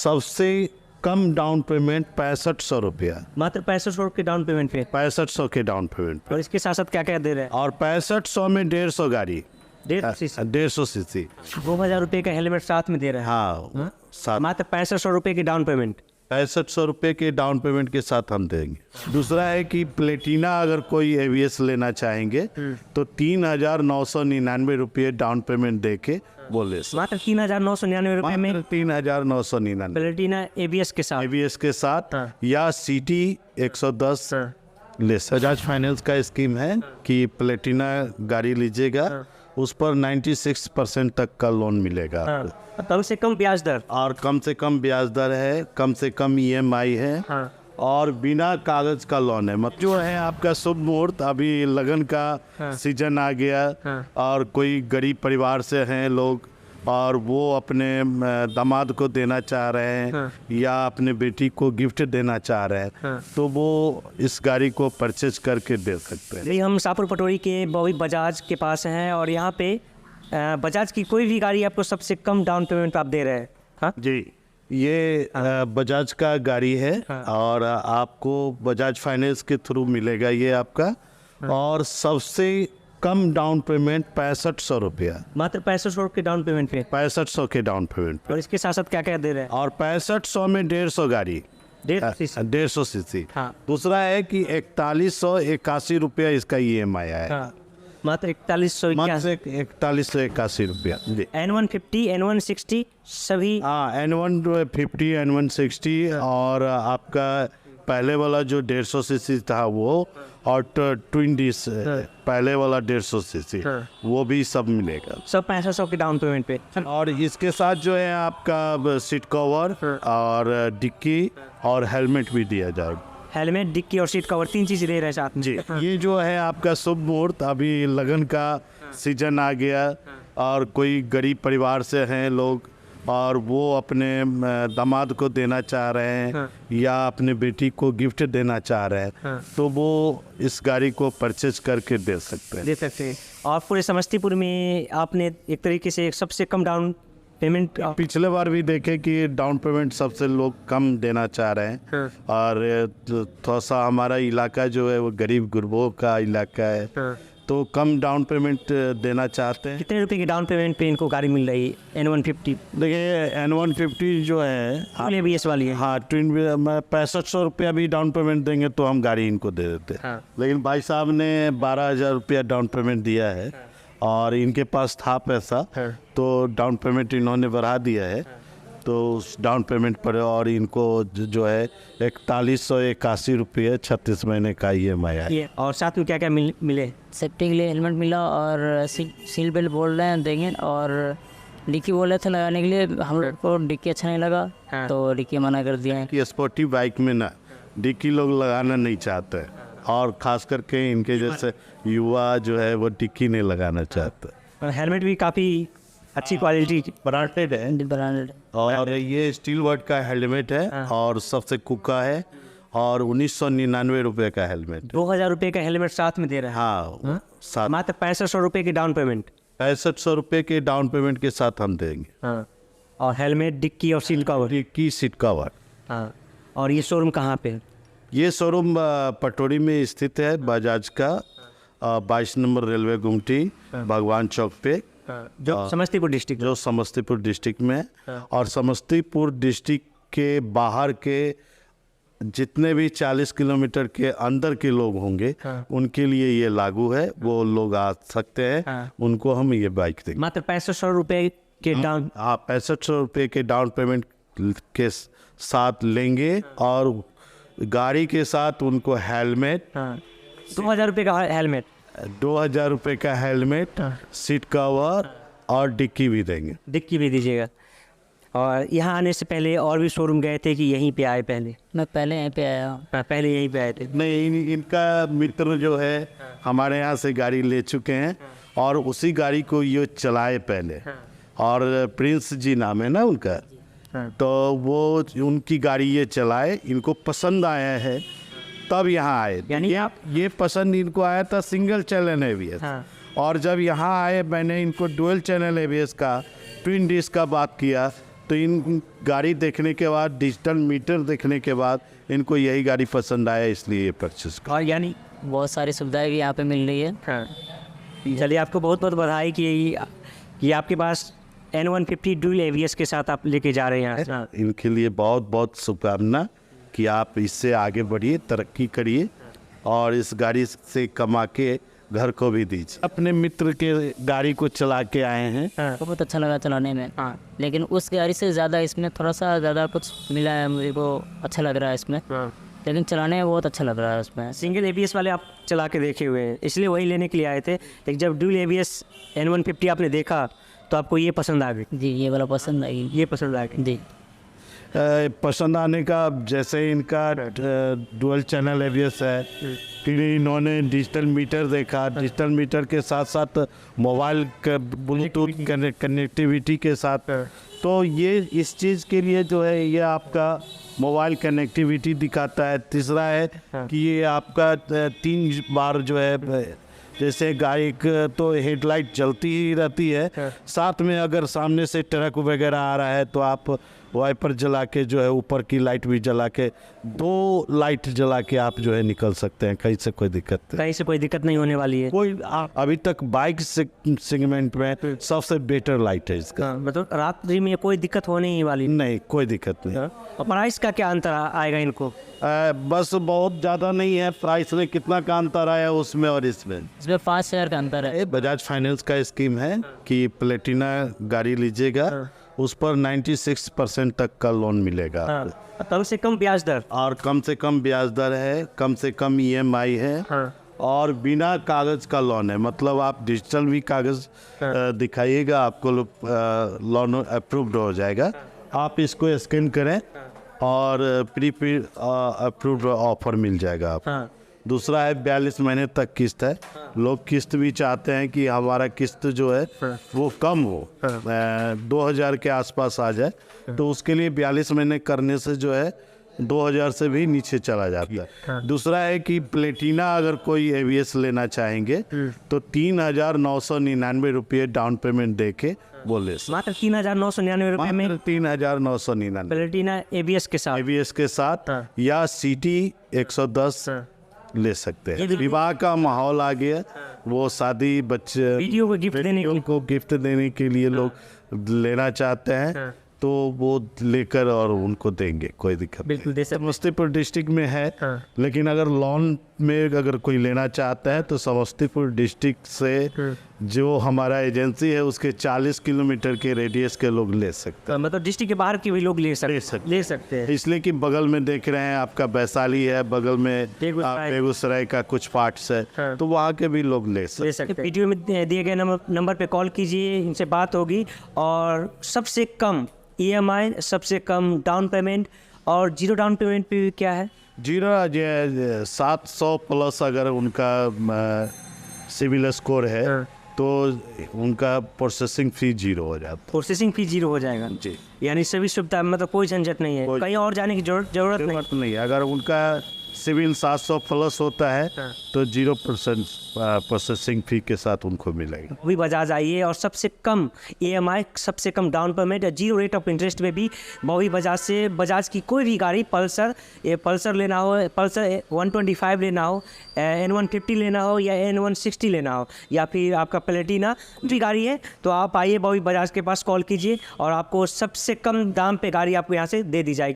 सबसे come down payment 6500 रुपया, मात्र 6500 के डाउन पेमेंट पे। 6500 के डाउन पेमेंट पे। और इसके साथ साथ क्या क्या दे रहे हैं? और 6500 में 150 गाड़ी, 150 सीसी। 2000 रुपये का हेलमेट साथ में दे रहे हैं। हाँ, साथ मात्र 6500 रुपये की डाउन पेमेंट। 6500 रुपये के डाउन पेमेंट के साथ हम देंगे। दूसरा है कि प्लेटिना अगर कोई एवीएस लेना चाहेंगे तो 3999 रुपये डाउन पेमेंट दे के बोले। मात्र 3999 रुपये में 3999 प्लेटिना एबीएस के साथ। एवीएस के साथ या सिटी 110 ले। बजाज फाइनेंस का स्कीम है कि प्लेटिना गाड़ी लीजिएगा उस पर 96% तक का लोन मिलेगा। कम से कम ब्याज दर और कम से कम ब्याज दर है, कम से कम ईएमआई है और बिना कागज का लोन है। मतलब जो है आपका शुभ मुहूर्त, अभी लगन का सीजन आ गया और कोई गरीब परिवार से हैं लोग और वो अपने दामाद को देना चाह रहे हैं या अपने बेटी को गिफ्ट देना चाह रहे हैं तो वो इस गाड़ी को परचेज करके दे सकते हैं। यही हम शाहपुर पटोरी के बॉबी बजाज के पास हैं और यहाँ पे बजाज की कोई भी गाड़ी आपको सबसे कम डाउन पेमेंट आप दे रहे हैं। हाँ जी, ये बजाज का गाड़ी है और आपको बजाज फाइनेंस के थ्रू मिलेगा ये आपका। और सबसे कम डाउन पेमेंट 6500 रुपया, मात्र 6500 के डाउन पेमेंट पे। 6500 के डाउन पेमेंट पे। और इसके साथ साथ क्या क्या दे रहे हैं? और 6500 में 150 गाड़ी, 150 सीसी। दूसरा है कि 4181 रुपया इसका ईएमआई है। मात्र 4181 रुपया। N150 N160 सभी। हाँ, N150 N160 और आपका पहले वाला जो 150 सीसी था वो और ट्विन डिस पहले वाला 150 सीसी वो भी सब मिलेगा। सब 6500 के डाउन पेमेंट पे। और इसके साथ जो है आपका सीट कवर और डिक्की और हेलमेट भी दिया जाएगा। हेलमेट, डिक्की और सीट कवर 3 चीज़ दे रहे हैं साथ में। जी, ये जो है आपका शुभ मुहूर्त, अभी लगन का सीजन आ गया और कोई गरीब परिवार से हैं लोग और वो अपने दामाद को देना चाह रहे हैं या अपने बेटी को गिफ्ट देना चाह रहे हैं तो वो इस गाड़ी को परचेज करके दे सकते हैं। और पूरे समस्तीपुर में आपने एक तरीके से सबसे कम डाउन पेमेंट। पिछले बार भी देखे कि डाउन पेमेंट सबसे लोग कम देना चाह रहे हैं और थोड़ा सा हमारा इलाका जो है वो गरीब गुरबों का इलाका है तो कम डाउन पेमेंट देना चाहते हैं। कितने रुपए की डाउन पेमेंट पे इनको गाड़ी मिल रही है? N150 देखिए, N150 जो है एबीएस वाली है। हाँ, ट्विन 6500 रुपया भी डाउन पेमेंट देंगे तो हम गाड़ी इनको दे देते हैं। लेकिन भाई साहब ने 12000 रुपया डाउन पेमेंट दिया है और इनके पास था पैसा तो डाउन पेमेंट इन्होंने बढ़ा दिया है तो उस डाउन पेमेंट पर और इनको जो है 4181 रुपये 36 महीने का ईएमआई है। और साथ में क्या क्या मिले? सेफ्टी के लिए हेलमेट मिला और सील बेल्ट बोल रहे हैं देंगे और डिक्की बोल रहे थे लगाने के लिए। हम लोग को डिक्की अच्छा नहीं लगा तो डिक्की मना कर दिया है। कि स्पोर्टिव बाइक में ना डिक्की लोग लगाना नहीं चाहते और ख़ास करके इनके जैसे युवा जो है वो डिक्की नहीं लगाना चाहते। हेलमेट भी काफ़ी अच्छी क्वालिटी ब्रांडेड है। ब्रांडेड और ये स्टील वर्ड का हेलमेट है और सबसे कुका है और 1999 रुपये का हेलमेट। 2000 रुपये का हेलमेट साथ में दे रहे हैं। हाँ, साथ। मात्र 6500 रुपये की डाउन पेमेंट। 6500 रुपये के डाउन पेमेंट के साथ हम देंगे। और हेलमेट, डिक्की और seat cover. Dicky, seat cover. और ये शोरूम कहाँ पे है? ये शोरूम पटोरी में स्थित है बजाज का, 22 नंबर रेलवे गुमटी भगवान चौक पे, जो समस्तीपुर डिस्ट्रिक्ट, जो समस्तीपुर डिस्ट्रिक्ट में। और समस्तीपुर डिस्ट्रिक्ट के बाहर के जितने भी 40 किलोमीटर के अंदर के लोग होंगे उनके लिए ये लागू है, वो लोग आ सकते हैं, उनको हम ये बाइक देंगे। मात्र 6500 रुपये के डाउन। हाँ, 6500 रुपये के डाउन पेमेंट के साथ लेंगे और गाड़ी के साथ उनको हेलमेट, 2000 रुपये का हेलमेट, 2000 रुपये का हेलमेट, सीट कवर और डिक्की भी देंगे। डिक्की भी दीजिएगा। और यहाँ आने से पहले और भी शोरूम गए थे कि यहीं पे आए? पहले मैं पहले यहीं पे आया हूँ। पहले यहीं पे आए थे? नहीं, इनका मित्र जो है हमारे यहाँ से गाड़ी ले चुके हैं और उसी गाड़ी को ये चलाए पहले। और प्रिंस जी नाम है ना उनका, तो वो उनकी गाड़ी ये चलाए, इनको पसंद आया है तब यहाँ आए। यानी ये पसंद इनको आया था सिंगल चैनल एबीएस। और जब यहाँ आए मैंने इनको डुअल चैनल एबीएस का, ट्विन डिस्क का बात किया तो इन गाड़ी देखने के बाद, डिजिटल मीटर देखने के बाद इनको यही गाड़ी पसंद आया, इसलिए ये परचेस कर। और यानी बहुत सारी सुविधाएं भी यहाँ पे मिल रही है। हाँ, चलिए आपको बहुत बहुत बधाई कि ये आपके पास N150 डुअल ABS के साथ आप लेके जा रहे हैं यहाँ। इनके लिए बहुत बहुत शुभकामना कि आप इससे आगे बढ़िए, तरक्की करिए और इस गाड़ी से कमा के घर को भी दीजिए। अपने मित्र के गाड़ी को चला के आए हैं। तो बहुत अच्छा लगा चलाने में। हाँ। लेकिन उस गाड़ी से ज़्यादा इसमें थोड़ा सा ज़्यादा कुछ मिला है, मुझे को अच्छा लग रहा है इसमें। लेकिन चलाने में बहुत अच्छा लग रहा है उसमें। सिंगल ABS वाले आप चला के देखे हुए हैं, इसलिए वही लेने के लिए आए थे। लेकिन जब डुअल ABS N150 आपने देखा तो आपको ये पसंद आ गई? जी, ये वाला पसंद आई। ये पसंद आ गई जी। पसंद आने का, जैसे इनका डुअल चैनल ABS है, फिर इन्होंने डिजिटल मीटर देखा, डिजिटल मीटर के साथ साथ मोबाइल का ब्लूटूथ कनेक्टिविटी के साथ, तो ये इस चीज़ के लिए जो है ये आपका मोबाइल कनेक्टिविटी दिखाता है। तीसरा है कि ये आपका 3 बार जो है, जैसे गाड़ी तो हेडलाइट जलती ही रहती है, साथ में अगर सामने से ट्रक वगैरह आ रहा है तो आप वाइपर जला के जो है ऊपर की लाइट भी जला के, 2 लाइट जला के आप जो है निकल सकते हैं, कहीं से कोई दिक्कत नहीं। कहीं से कोई दिक्कत नहीं होने वाली है। कोई अभी तक बाइक सेगमेंट में सबसे बेटर लाइट है इसका। मतलब रात्रि में कोई दिक्कत होने ही वाली नहीं, कोई दिक्कत नहीं। और प्राइस का क्या अंतर आएगा इनको? बस बहुत ज़्यादा नहीं है प्राइस में, कितना का अंतर आया उसमें और इसमें? इसमें 5,000 का अंतर है। बजाज फाइनेंस का स्कीम है कि प्लेटिना गाड़ी लीजिएगा, उस पर 96% तक का लोन मिलेगा। कम से कम ब्याज दर, और कम से कम ब्याज दर है, कम से कम EMI है, और बिना कागज़ का लोन है। मतलब आप डिजिटल भी कागज़ दिखाइएगा, आपको लोन अप्रूव्ड हो जाएगा। आप इसको स्कैन करें और प्री अप्रूव्ड ऑफर मिल जाएगा आपको। दूसरा है 42 महीने तक किस्त है। लोग किस्त भी चाहते हैं कि हमारा किस्त जो है वो कम हो, 2000 के आसपास आ जाए, तो उसके लिए 42 महीने करने से जो है 2000 से भी नीचे चला जाता है। दूसरा है कि प्लेटिना अगर कोई ABS लेना चाहेंगे तो 3,999 रुपये डाउन पेमेंट दे के वो ले सकते। मात्र 3,999 रुपये में 3,999 प्लेटिना ABS के साथ, ABS के साथ या CT 110 ले सकते हैं। विवाह का माहौल आ गया, वो शादी, बच्चे, वीडियो को गिफ्ट देने के लिए लोग लेना चाहते हैं, तो वो लेकर और उनको देंगे, कोई दिक्कत बिल्कुल दे सकते। समस्तीपुर डिस्ट्रिक्ट में है, लेकिन अगर लोन में अगर कोई लेना चाहता है तो समस्तीपुर डिस्ट्रिक्ट से जो हमारा एजेंसी है उसके 40 किलोमीटर के रेडियस के लोग ले सकते हैं। मतलब डिस्ट्रिक्ट के बाहर के भी लोग ले सकते हैं। इसलिए कि बगल में देख रहे हैं आपका वैशाली है, बगल में बेगूसराय का कुछ पार्ट्स है, तो वहाँ के भी लोग ले सकते हैं। वीडियो में दिए गए नंबर पे कॉल कीजिए, इनसे बात होगी। और सबसे कम EMI, सबसे कम डाउन पेमेंट, और 0 डाउन पेमेंट पे क्या है? 700 प्लस अगर उनका सिविल स्कोर है तो उनका प्रोसेसिंग फी 0 हो जाता है। प्रोसेसिंग फी 0 हो जाएगा जी, यानी सभी सुविधा, मतलब कोई झंझट नहीं है, कहीं और जाने की जरूरत नहीं। अगर उनका सिविल 700 प्लस होता है तो 0% प्रोसेसिंग फी के साथ उनको मिलेगा। भी बजाज आइए और सबसे कम EMI, सबसे come down payment, 0 rate of interest में भी बॉबी बजाज से बजाज की कोई भी गाड़ी, पल्सर लेना हो, पल्सर 125 लेना हो, N150 लेना हो, या N160 लेना हो, या फिर आपका प्लेटिना भी गाड़ी है, तो आप आइए बॉबी बजाज के पास, कॉल कीजिए और आपको सबसे कम दाम पे गाड़ी आपको यहाँ से दे दी जाएगी।